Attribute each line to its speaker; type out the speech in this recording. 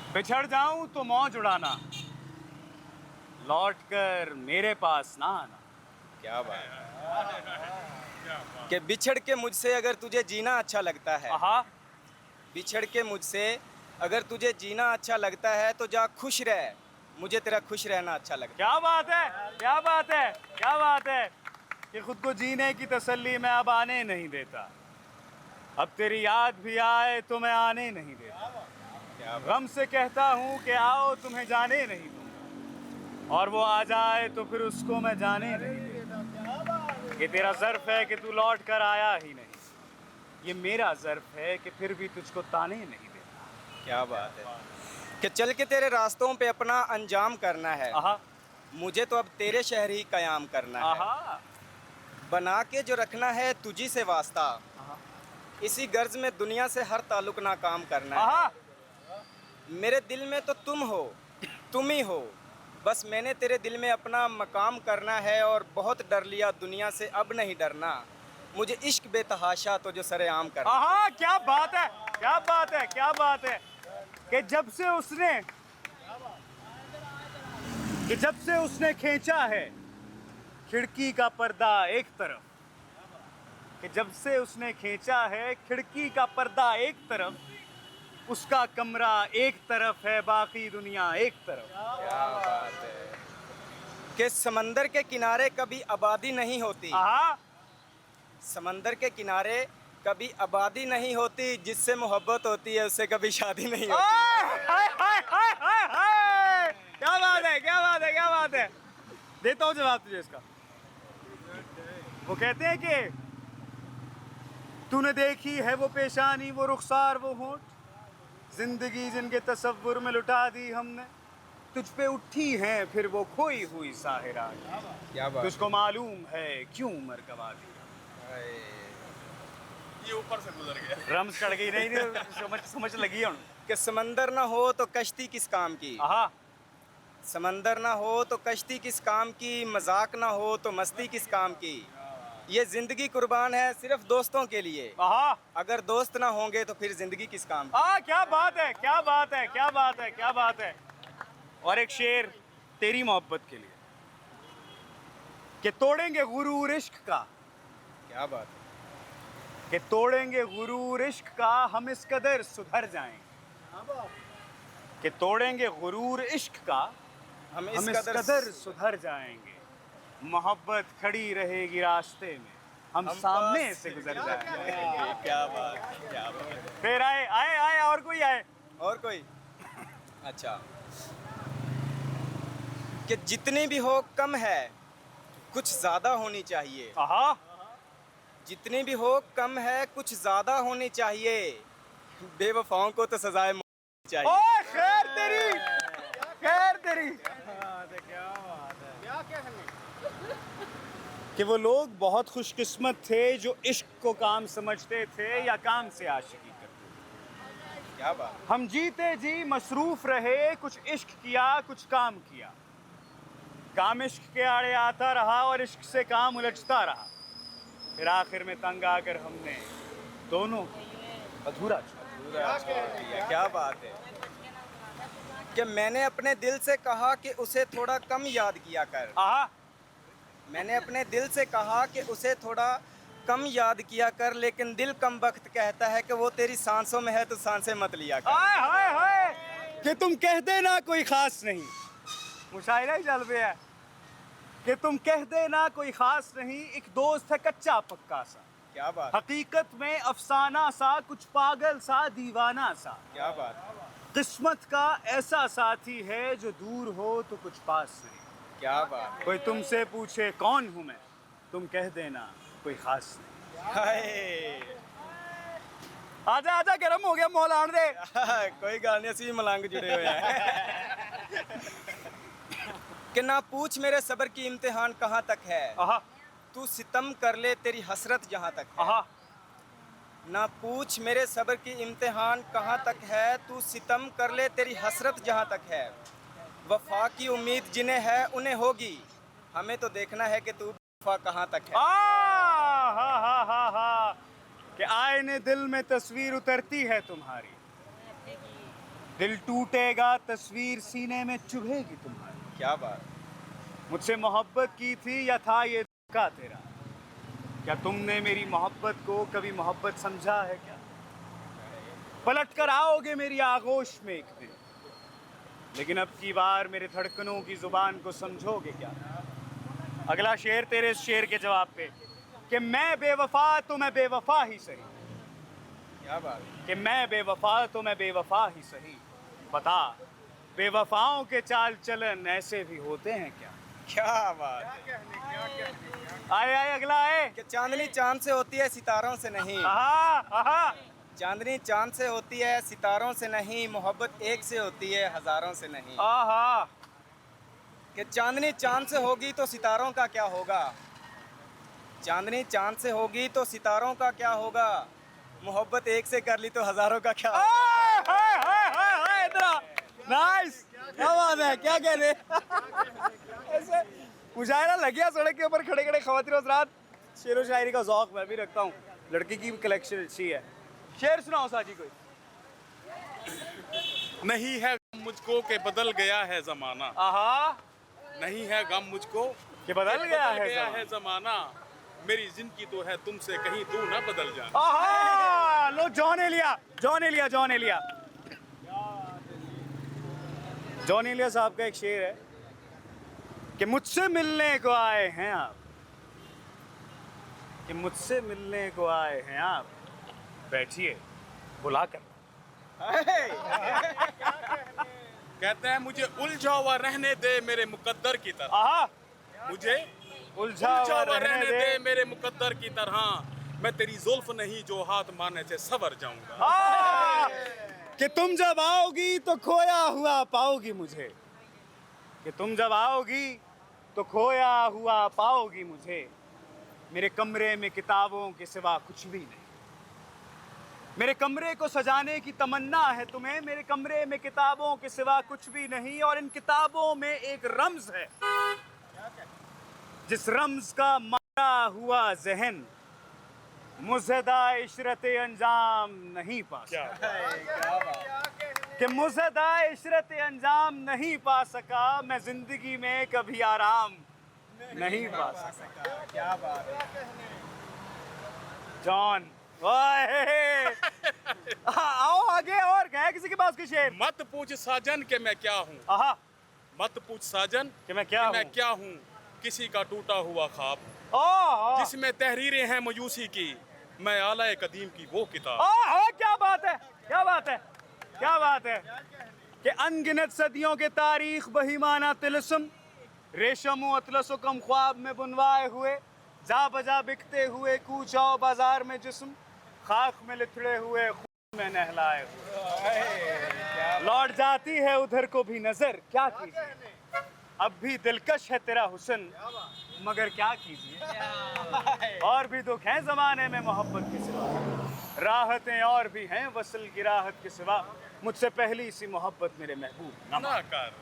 Speaker 1: बिछड़ जाऊं तो मौज उड़ाना, लौट कर मेरे पास ना आना।
Speaker 2: क्या बात कि बिछड़ के मुझसे अगर तुझे जीना अच्छा लगता है,
Speaker 1: आहा,
Speaker 2: बिछड़ के मुझसे अगर तुझे जीना अच्छा लगता है तो जा खुश रह, मुझे तेरा खुश रहना अच्छा लगता
Speaker 1: क्या बात है, क्या बात है, क्या बात है कि खुद को जीने की तसल्ली मैं अब आने नहीं देता। अब तेरी याद भी आए तो मैं आने नहीं देता।
Speaker 2: है। क्या बात।
Speaker 1: गम से कहता हूँ कि आओ तुम्हें जाने नहीं दूंगा, और वो आ जाए तो फिर उसको मैं जाने नहीं देता। ये तेरा ज़र्फ है कि तू लौट कर आया ही नहीं, ये मेरा ज़र्फ है कि फिर भी तुझको ताने नहीं देता।
Speaker 2: क्या बात है कि चल के तेरे रास्तों पे अपना अंजाम करना है,
Speaker 1: आहा,
Speaker 2: मुझे तो अब तेरे शहर ही कयाम करना है।
Speaker 1: आहा,
Speaker 2: बना के जो रखना है तुझी से वास्ता,
Speaker 1: आहा,
Speaker 2: इसी गर्ज में दुनिया से हर ताल्लुक नाकाम करना है।
Speaker 1: आहा।
Speaker 2: मेरे दिल में तो तुम हो, तुम ही हो, बस मैंने तेरे दिल में अपना मकाम करना है। और बहुत डर लिया दुनिया से, अब नहीं डरना, मुझे इश्क बेतहाशा तो जो सरेआम करना।
Speaker 1: आहा, क्या बात है, क्या बात है, क्या बात है कि जब से उसने खींचा है खिड़की का पर्दा एक तरफ, कि जब से उसने खींचा है खिड़की का पर्दा एक तरफ, उसका कमरा एक तरफ है, बाकी दुनिया एक तरफ।
Speaker 2: क्या बात है कि समंदर के किनारे कभी आबादी नहीं होती,
Speaker 1: आहा,
Speaker 2: समंदर के किनारे कभी आबादी नहीं होती, जिससे मोहब्बत होती है उससे कभी शादी नहीं होती।
Speaker 1: हाय, हाय, हाय, हाय, हाय, हाय। क्या बात है, क्या बात है, क्या बात है। देता हूँ जवाब तुझे इसका। वो कहते हैं कि तूने देखी है वो पेशानी, वो रुखसार, वो होंठ, जिंदगी जिनके तसव्वुर में लुटा दी हमने, तुझ पे उठी हैं फिर वो खोई हुई साहिरा।
Speaker 2: क्या बात
Speaker 1: तुझको मालूम है क्यों उम्र गवा दी।
Speaker 2: है।
Speaker 3: ये ऊपर से गुजर गया।
Speaker 1: रम्स चढ़ गई नहीं, नहीं समझ लगी है
Speaker 2: कि समंदर ना हो तो कश्ती किस काम की,
Speaker 1: आहा,
Speaker 2: समंदर ना हो तो कश्ती किस काम की, मजाक ना हो तो मस्ती किस काम की। ये जिंदगी कुर्बान है सिर्फ दोस्तों के लिए,
Speaker 1: आहा,
Speaker 2: अगर दोस्त ना होंगे तो फिर जिंदगी किस काम की।
Speaker 1: क्या बात है, क्या बात है, क्या बात है, क्या बात है। और एक शेर तेरी मोहब्बत के लिए कि तोड़ेंगे गुरूर इश्क का,
Speaker 2: क्या बात है।
Speaker 1: कि तोड़ेंगे गुरूर इश्क का हम इस कदर सुधर जाएंगे, कि तोड़ेंगे गुरूर इश्क का
Speaker 2: हम
Speaker 1: हम इस कदर सुधर जाएंगे, मोहब्बत खड़ी रहेगी रास्ते में, हम सामने
Speaker 2: पास
Speaker 1: से गुजर जाएंगे।
Speaker 2: क्या बात, क्या बात।
Speaker 1: फिर आए आए आए और कोई आए।
Speaker 2: और कोई अच्छा कि जितनी भी हो कम है, कुछ ज़्यादा होनी चाहिए,
Speaker 1: आहा,
Speaker 2: जितनी भी हो कम है कुछ ज़्यादा होनी चाहिए, बेवफाओं को तो सजाए मौत होनी चाहिए।
Speaker 1: ओए खैर तेरी, खैर तेरी। कि वो लोग बहुत खुशकिस्मत थे जो इश्क को काम समझते थे या काम से आशिकी करते।
Speaker 2: क्या बात।
Speaker 1: हम जीते जी मसरूफ रहे, कुछ इश्क किया कुछ काम किया, काम इश्क के आड़े आता रहा और इश्क से काम उलझता रहा, फिर आखिर में तंग आकर हमने दोनों अधूरा छोड़ा।
Speaker 2: क्या बात है कि मैंने अपने दिल से कहा कि उसे थोड़ा कम याद किया कर,
Speaker 1: आहा,
Speaker 2: मैंने अपने दिल से कहा कि उसे थोड़ा कम याद किया कर, लेकिन दिल कम वक्त कहता है कि वो तेरी सांसों में है तो सांसें मत लिया कर।
Speaker 1: हाय हाय हाय कि तुम कह देना कोई खास नहीं, मुशायरा ही चल पे है कि तुम कह देना कोई खास नहीं, एक दोस्त है कच्चा पक्का सा,
Speaker 2: क्या बात,
Speaker 1: हकीकत में अफसाना सा, कुछ पागल सा दीवाना सा,
Speaker 2: क्या बात,
Speaker 1: किस्मत का ऐसा साथी है जो दूर हो तो कुछ पास नहीं।
Speaker 2: क्या बात।
Speaker 1: कोई तुमसे पूछे कौन हूं मैं, तुम कह देना कोई खास नहीं।
Speaker 2: हाय
Speaker 1: आजा आजा, गर्म हो गया मौल आन दे।
Speaker 2: कोई गाल नहीं, असी मलंग जुड़े हुए हैं। कि ना पूछ मेरे सब्र की इम्तिहान कहाँ तक है,
Speaker 1: आहा,
Speaker 2: तू सितम कर ले तेरी हसरत जहाँ तक है।
Speaker 1: आहा,
Speaker 2: ना पूछ मेरे सब्र की इम्तिहान कहाँ तक है, तू सितम कर ले तेरी हसरत जहाँ तक है। वफा की उम्मीद जिन्हें है उन्हें होगी, हमें तो देखना है कि तू वफा कहाँ तक है।
Speaker 1: हा हा हा हा कि आईने दिल में तस्वीर उतरती है तुम्हारी, दिल टूटेगा तस्वीर सीने में चुभेगी तुम्हारी।
Speaker 2: क्या बात।
Speaker 1: मुझसे मोहब्बत की थी या था ये धोखा तेरा? क्या तुमने मेरी मोहब्बत को कभी मोहब्बत समझा है क्या? पलट कर आओगे मेरी आगोश में एक दिन, लेकिन अब की बार मेरे धड़कनों की जुबान को समझोगे क्या? अगला शेर तेरे इस शेर के जवाब पे कि मैं बेवफा तो मैं बेवफा ही सही।
Speaker 2: क्या बात।
Speaker 1: कि मैं बेवफा तो मैं बेवफा ही सही। बता, बेवफाओं के चाल चलन ऐसे भी होते हैं क्या?
Speaker 2: क्या बात।
Speaker 1: आए आए अगला आए।
Speaker 2: कि चांदनी चांद से होती है सितारों से नहीं।
Speaker 1: आहा आहा।
Speaker 2: चांदनी चांद से होती है सितारों से नहीं, मोहब्बत एक से होती है हजारों से नहीं।
Speaker 1: आहा।
Speaker 2: कि चांदनी चांद से होगी तो सितारों का क्या होगा? चांदनी चांद से होगी तो सितारों का क्या होगा? मोहब्बत एक से कर ली तो हजारों का क्या होगा?
Speaker 1: हाय हाय हाय हाय इधर नाइस। क्या बात है, क्या कह रहे? ऐसे मुशायरा लग गया सड़क के ऊपर खड़े खड़े खवातीन हज़रात। शेरो शायरी का ज़ौक़ मैं भी रखता हूँ, लड़की की भी कलेक्शन अच्छी है। शेर सुनाओ साजी कोई।
Speaker 3: नहीं है गम मुझको के बदल गया है जमाना।
Speaker 1: आहा।
Speaker 3: नहीं है गम मुझको
Speaker 1: कि बदल गया है
Speaker 3: जमाना। मेरी जिंदगी तो है तुमसे कहीं दूर ना बदल जाना।
Speaker 1: आहा। लो जॉन एलिया, जॉन एलिया, जॉन एलिया। जॉन एलिया साहब का एक शेर है कि मुझसे मिलने को आए हैं आप, कि मुझसे मिलने को आए हैं आप, बैठिए बुला कर।
Speaker 3: कहते हैं मुझे उलझा हुआ रहने दे मेरे मुकद्दर की तरह।
Speaker 1: आहा।
Speaker 3: मुझे
Speaker 1: उलझा हुआ
Speaker 3: रहने दे मेरे मुकद्दर की तरह। मैं तेरी जुल्फ नहीं जो हाथ मारने से सवर जाऊंगा।
Speaker 1: कि तुम जब आओगी तो खोया हुआ पाओगी मुझे, कि तुम जब आओगी तो खोया हुआ पाओगी मुझे। मेरे कमरे में किताबों के सिवा कुछ भी नहीं। मेरे कमरे को सजाने की तमन्ना है तुम्हें, मेरे कमरे में किताबों के सिवा कुछ भी नहीं। और इन किताबों में एक रम्ज है, जिस रम्ज का मारा हुआ जहन मुज़दा इशरत अंजाम नहीं पा सका। कि मुज़दा इशरत अंजाम नहीं पा सका, मैं जिंदगी में कभी आराम नहीं पा सका।
Speaker 2: क्या बात है।
Speaker 1: जॉन ओए। आओ आगे और गए किसी के पास के शेर।
Speaker 3: मत पूछ साजन के मैं क्या हूँ।
Speaker 1: आहा।
Speaker 3: मत पूछ साजन
Speaker 1: कि मैं क्या
Speaker 3: मैं
Speaker 1: हूँ।
Speaker 3: क्या हूँ। किसी का टूटा हुआ ख्वाब
Speaker 1: ओह।
Speaker 3: जिसमें तहरीरें हैं मयूसी की। मैं आला कदीम की वो किताब।
Speaker 1: ओह क्या बात है, क्या बात है, क्या बात है। कि अनगिनत सदियों के तारीख बहीमाना तिलस्म, रेशम व अतलस कम ख्वाब में बुनवाए हुए, जा बजा बिकते हुए कूचाओ बाजार में जिस्म, खाक में लिथड़े हुए खून में नहलाए हुए। लौट जाती है उधर को भी नजर, क्या कीजिए अब भी दिलकश है तेरा हुस्न, मगर क्या कीजिए और भी दुख हैं जमाने में मोहब्बत के सिवा, राहतें और भी हैं वसल की राहत के सिवा, मुझसे पहली सी मोहब्बत मेरे महबूब
Speaker 3: ना कर।